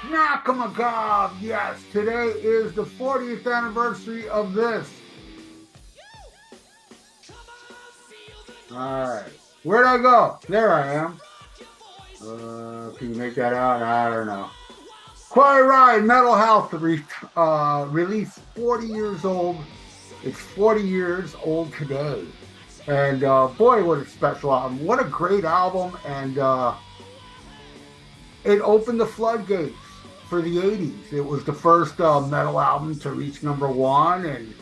Nakamagov, yes, today is the 40th anniversary of this. Alright, where'd I go? There I am. Can you make that out? I don't know. Quiet Riot, Metal Health, released 40 years old. It's 40 years old today. And boy, what a special album. What a great album. And it opened the floodgates for the 80s. It was the first metal album to reach #1. And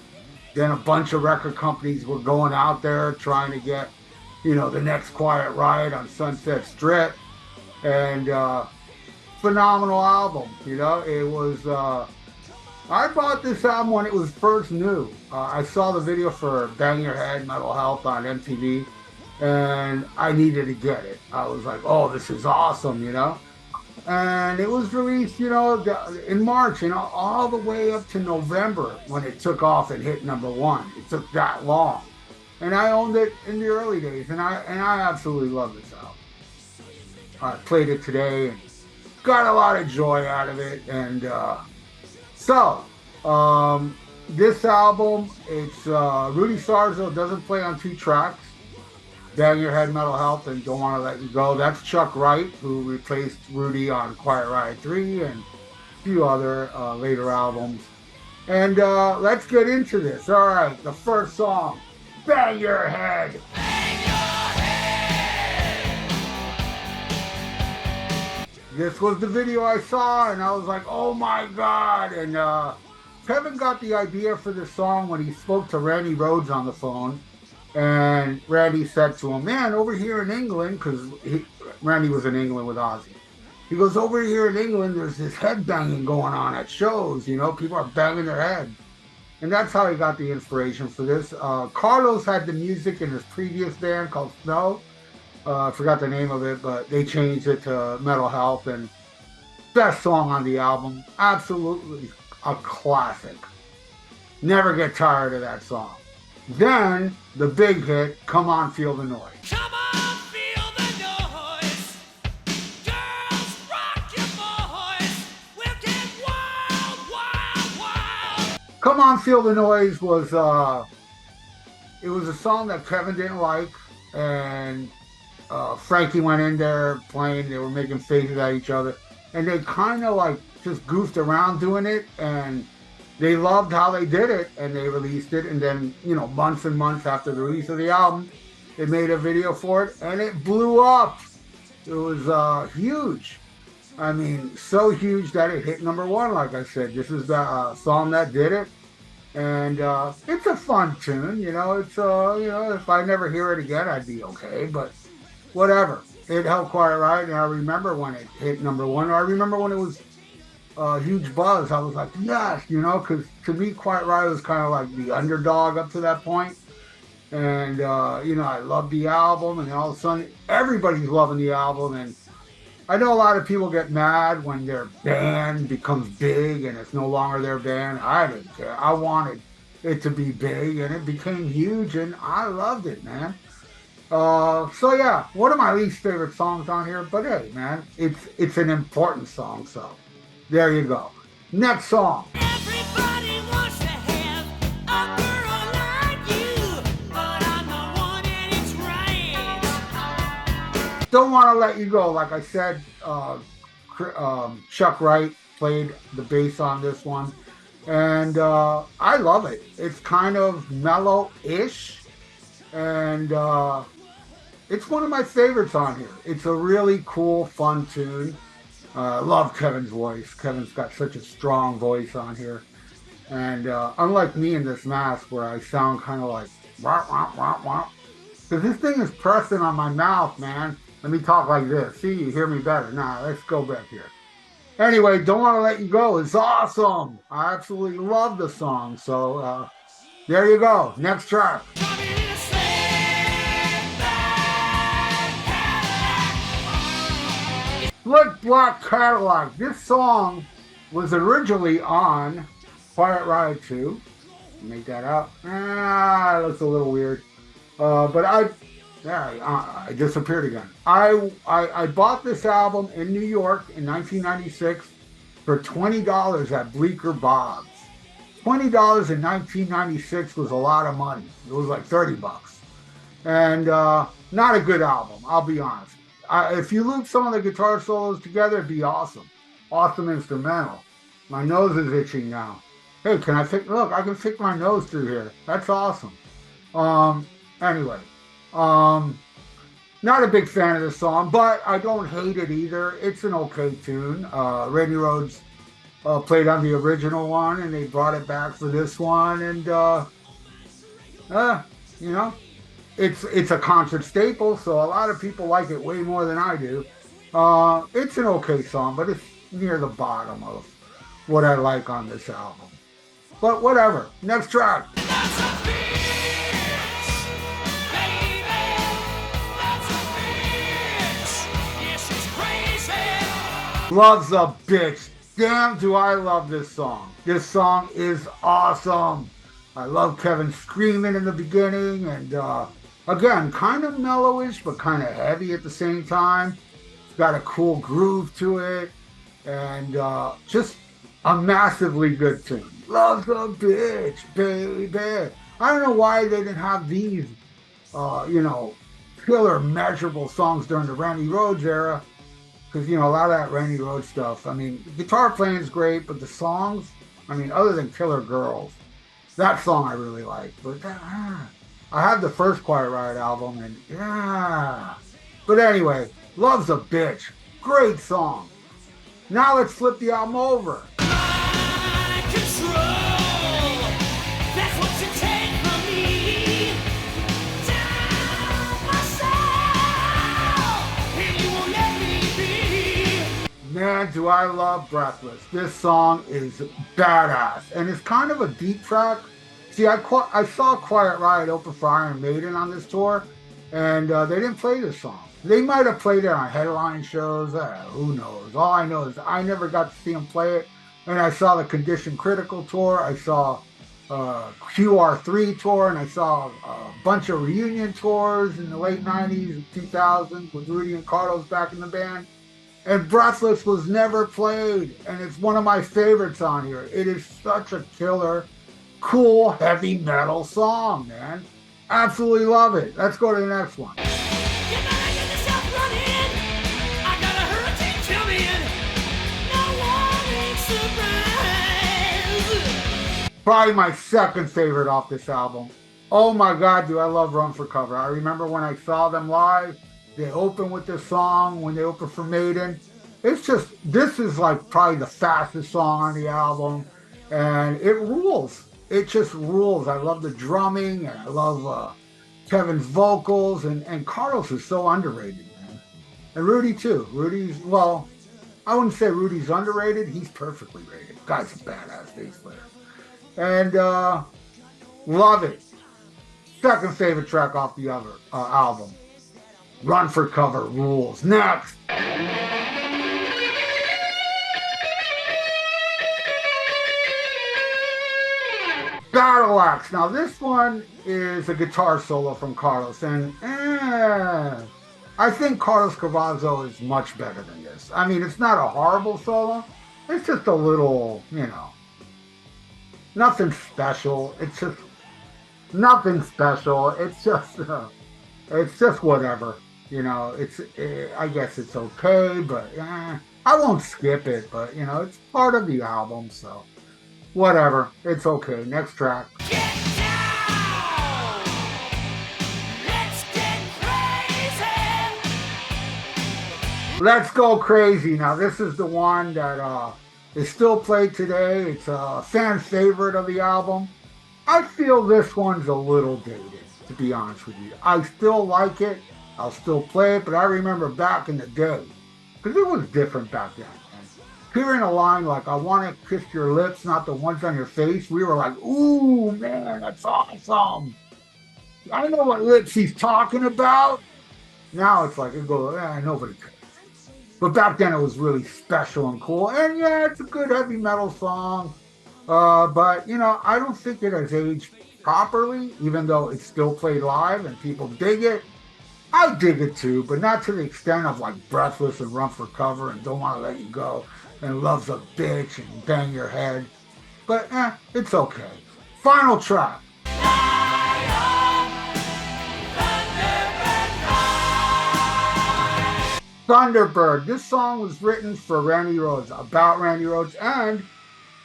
then a bunch of record companies were going out there trying to get, the next Quiet Riot on Sunset Strip. And phenomenal album. It was. I bought this album when it was first new. I saw the video for Bang Your Head, Metal Health on MTV, and I needed to get it. I was like, oh, this is awesome, And it was released, in March, all the way up to November when it took off and hit #1. It took that long. And I owned it in the early days, and I absolutely love this album. I played it today and got a lot of joy out of it. And this album, it's Rudy Sarzo doesn't play on 2 tracks. Bang Your Head, Metal Health, and Don't Want to Let You Go. That's Chuck Wright, who replaced Rudy on Quiet Riot 3 and a few other later albums. And let's get into this. All right, the first song, Bang Your Head. Bang Your Head. This was the video I saw, and I was like, oh my God. And Kevin got the idea for this song when he spoke to Randy Rhoads on the phone. And Randy said to him, man, over here in England, because Randy was in England with Ozzy. He goes, over here in England, there's this headbanging going on at shows, people are banging their head. And that's how he got the inspiration for this. Carlos had the music in his previous band called Snow. I forgot the name of it, but they changed it to Metal Health. And best song on the album, absolutely a classic. Never get tired of that song. Then, the big hit, Come On, Feel the Noise. Come on, feel the noise. Girls, rock your voice. We'll get wild, wild, wild. Come On, Feel the Noise was, it was a song that Kevin didn't like. And Frankie went in there playing. They were making faces at each other. And they kind of just goofed around doing it. And they loved how they did it, and they released it. And then, months and months after the release of the album, they made a video for it, and it blew up. It was huge. I mean, so huge that it hit #1, like I said. This is the song that did it. And it's a fun tune, It's, if I never hear it again, I'd be okay. But whatever. It helped Quiet Riot, and I remember when it hit #1. I remember when it was huge buzz. I was like, yes, because to me, Quiet Riot was kind of like the underdog up to that point. And, I loved the album, and all of a sudden, everybody's loving the album. And I know a lot of people get mad when their band becomes big and it's no longer their band. I didn't care. I wanted it to be big, and it became huge, and I loved it, man. So yeah, one of my least favorite songs on here, but hey, man, it's an important song, so there you go. Next song. Everybody wants to have a girl like you, but I'm the one and it's right. Don't Want to Let You Go. Like I said, Chuck Wright played the bass on this one. And I love it. It's kind of mellow-ish. And it's one of my favorites on here. It's a really cool, fun tune. Love Kevin's voice. Kevin's got such a strong voice on here. And unlike me in this mask where I sound kind of like wah, wah, wah, wah. Because this thing is pressing on my mouth, man. Let me talk like this. See, you hear me better. Nah, let's go back here. Anyway, Don't Want to Let You Go is awesome. I absolutely love the song. So there you go. Next track. Slick Black Cadillac. This song was originally on Quiet Riot 2. Make that out. It looks a little weird. But I disappeared again. I bought this album in New York in 1996 for $20 at Bleecker Bob's. $20 in 1996 was a lot of money. It was like 30 bucks. And not a good album, I'll be honest. If you loop some of the guitar solos together, it'd be awesome. Awesome instrumental. My nose is itching now. Hey, can I fix, look, I can fix my nose through here. That's awesome. Anyway, not a big fan of the song, but I don't hate it either. It's an okay tune. Randy Rhoads played on the original one, and they brought it back for this one, and you know, it's a concert staple, so a lot of people like it way more than I do. It's an okay song, but it's near the bottom of what I like on this album. But whatever. Next track. Loves a bitch. Damn, do I love this song. This song is awesome. I love Kevin screaming in the beginning, and again, kind of mellowish, but kind of heavy at the same time. It's got a cool groove to it, and just a massively good tune. Loves a bitch, baby. I don't know why they didn't have these, killer, measurable songs during the Randy Rhoads era. Because, a lot of that Randy Rhoads stuff, I mean, guitar playing is great, but the songs, I mean, other than Killer Girls, that song I really like. But I have the first Quiet Riot album, and yeah. But anyway, Love's a Bitch. Great song. Now let's flip the album over. Man, do I love Breathless. This song is badass. And it's kind of a deep track. See, I saw Quiet Riot open for Iron Maiden on this tour, and they didn't play this song. They might have played it on headline shows. Who knows? All I know is I never got to see them play it. And I saw the Condition Critical tour. I saw QR3 tour, and I saw a bunch of reunion tours in the late 90s and 2000s with Rudy and Carlos back in the band. And Breathless was never played, and it's one of my favorites on here. It is such a killer, cool, heavy metal song, man. Absolutely love it. Let's go to the next one. Probably my second favorite off this album. Oh my God, do I love Run for Cover. I remember when I saw them live, they opened with this song when they opened for Maiden. It's just, this is like probably the fastest song on the album, and it rules. It just rules. I love the drumming, and I love Kevin's vocals, and Carlos is so underrated, man. And Rudy too. Rudy's, well, I wouldn't say Rudy's underrated. He's perfectly rated. Guy's a badass bass player. And love it. Second favorite track off the other album. Run for Cover rules. Next. Battle Axe. Now this one is a guitar solo from Carlos, and I think Carlos Cavazo is much better than this. I mean, it's not a horrible solo. It's just a little, nothing special. It's just nothing special. It's just whatever. I guess it's okay, but I won't skip it, but it's part of the album, so whatever. It's okay. Next track. Get down! Let's get crazy! Let's Go Crazy. Now this is the one that is still played today. It's a fan favorite of the album. I feel this one's a little dated, to be honest with you. I still like it. I'll still play it, but I remember back in the day, because it was different back then. And hearing a line like, I want to kiss your lips, not the ones on your face, we were like, ooh, man, that's awesome. I know what lips he's talking about. Now it's like, it goes, nobody cares. But back then it was really special and cool. And yeah, it's a good heavy metal song. But, I don't think it has aged properly, even though it's still played live and people dig it. I dig it too, but not to the extent of like Breathless and Run for Cover and Don't Want to Let You Go and Love's a Bitch and Bang Your Head. But it's okay. Final track. Thunderbird. This song was written for Randy Rhoads, about Randy Rhoads, and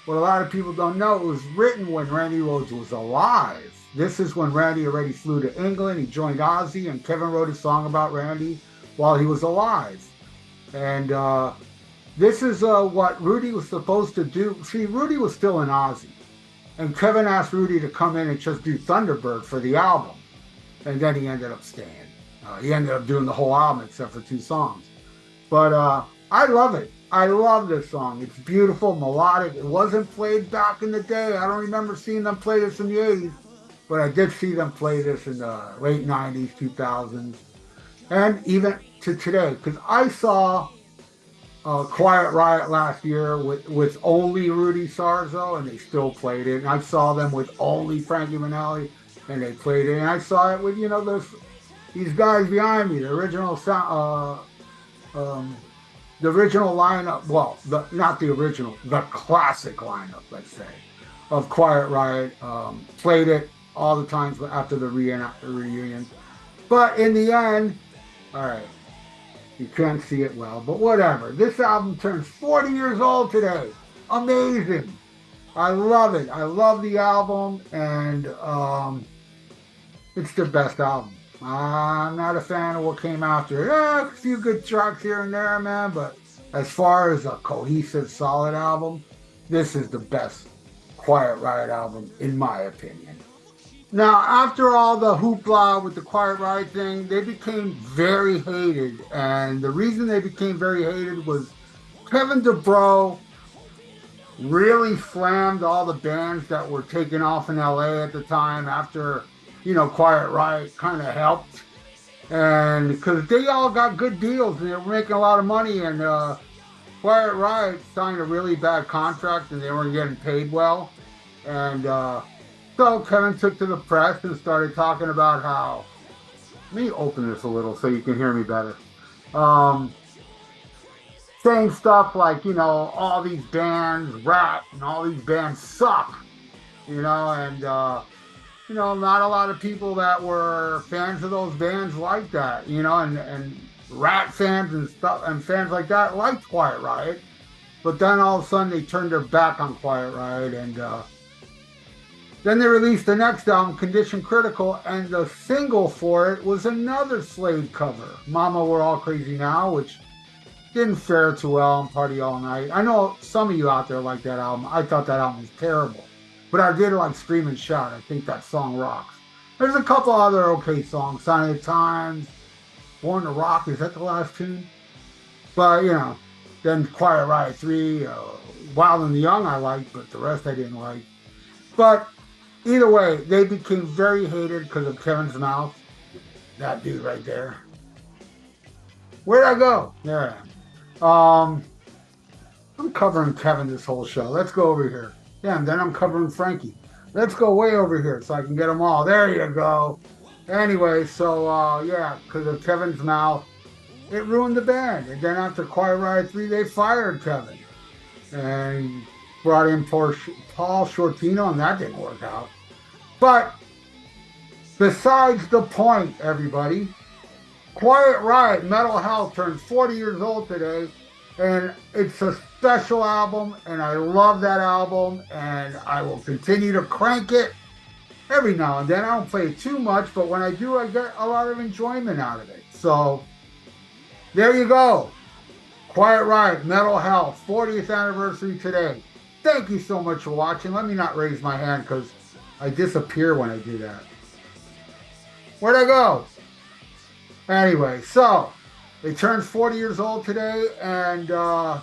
what a lot of people don't know, it was written when Randy Rhoads was alive. This is when Randy already flew to England. He joined Ozzy, and Kevin wrote a song about Randy while he was alive. And this is what Rudy was supposed to do. See, Rudy was still in Ozzy, and Kevin asked Rudy to come in and just do Thunderbird for the album. And then he ended up staying. He ended up doing the whole album except for 2 songs. But I love it. I love this song. It's beautiful, melodic. It wasn't played back in the day. I don't remember seeing them play this in the 80s, but I did see them play this in the late 90s, 2000s, and even to today. Because I saw Quiet Riot last year with only Rudy Sarzo, and they still played it. And I saw them with only Frankie Manelli, and they played it. And I saw it with, these guys behind me, the original sound. The original lineup, well, not the original, the classic lineup, let's say, of Quiet Riot, played it all the times after the reunion. But in the end, all right, you can't see it well, but whatever. This album turns 40 years old today. Amazing. I love it. I love the album, and it's the best album. I'm not a fan of what came after it. A few good tracks here and there, man, but as far as a cohesive, solid album, this is the best Quiet Riot album, in my opinion. Now, after all the hoopla with the Quiet Riot thing, they became very hated, and the reason they became very hated was Kevin DuBrow really slammed all the bands that were taking off in LA at the time after Quiet Riot kind of helped, and because they all got good deals and they were making a lot of money, and Quiet Riot signed a really bad contract and they weren't getting paid well, and so Kevin took to the press and started talking about how, let me open this a little so you can hear me better, saying stuff like, all these bands rap and all these bands suck, and not a lot of people that were fans of those bands like that, and Rat fans and stuff and fans like that liked Quiet Riot, but then all of a sudden they turned their back on Quiet Riot, and then they released the next album, Condition Critical, and the single for it was another Slade cover, Mama We're All Crazy Now, which didn't fare too well on Party All Night. I know some of you out there like that album. I thought that album was terrible. But I did like Scream and Shout. I think that song rocks. There's a couple other okay songs. Sign of the Times, Born to Rock. Is that the last tune? But, then Quiet Riot 3, Wild and the Young I liked, but the rest I didn't like. But either way, they became very hated because of Kevin's mouth. That dude right there. Where'd I go? There I am. I'm covering Kevin this whole show. Let's go over here. Yeah, and then I'm covering Frankie. Let's go way over here so I can get them all. There you go. Anyway, so, because of Kevin's mouth, it ruined the band. And then after Quiet Riot 3, they fired Kevin. And brought in Paul Shortino, and that didn't work out. But, besides the point, everybody, Quiet Riot, Metal Hell, turns 40 years old today. And it's a special album, and I love that album, and I will continue to crank it every now and then. I don't play it too much, but when I do, I get a lot of enjoyment out of it. So, there you go. Quiet Riot, Metal Hell, 40th anniversary today. Thank you so much for watching. Let me not raise my hand because I disappear when I do that. Where'd I go? Anyway, so it turns 40 years old today, and I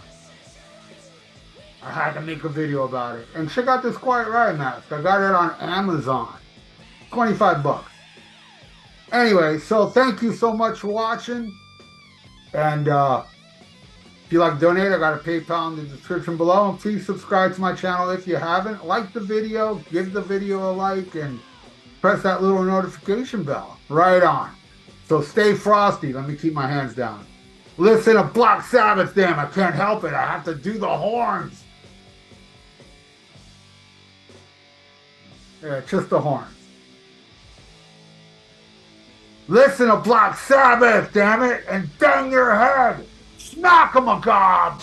had to make a video about it. And check out this Quiet Riot mask. I got it on Amazon. 25 bucks. Anyway, so thank you so much for watching. And if you'd like to donate, I got a PayPal in the description below. And please subscribe to my channel if you haven't. Like the video, give the video a like, and press that little notification bell. Right on. So stay frosty. Let me keep my hands down. Listen to Black Sabbath, damn, I can't help it. I have to do the horns. Yeah, just the horns. Listen to Black Sabbath, damn it, and dang your head. Smack 'em a gob.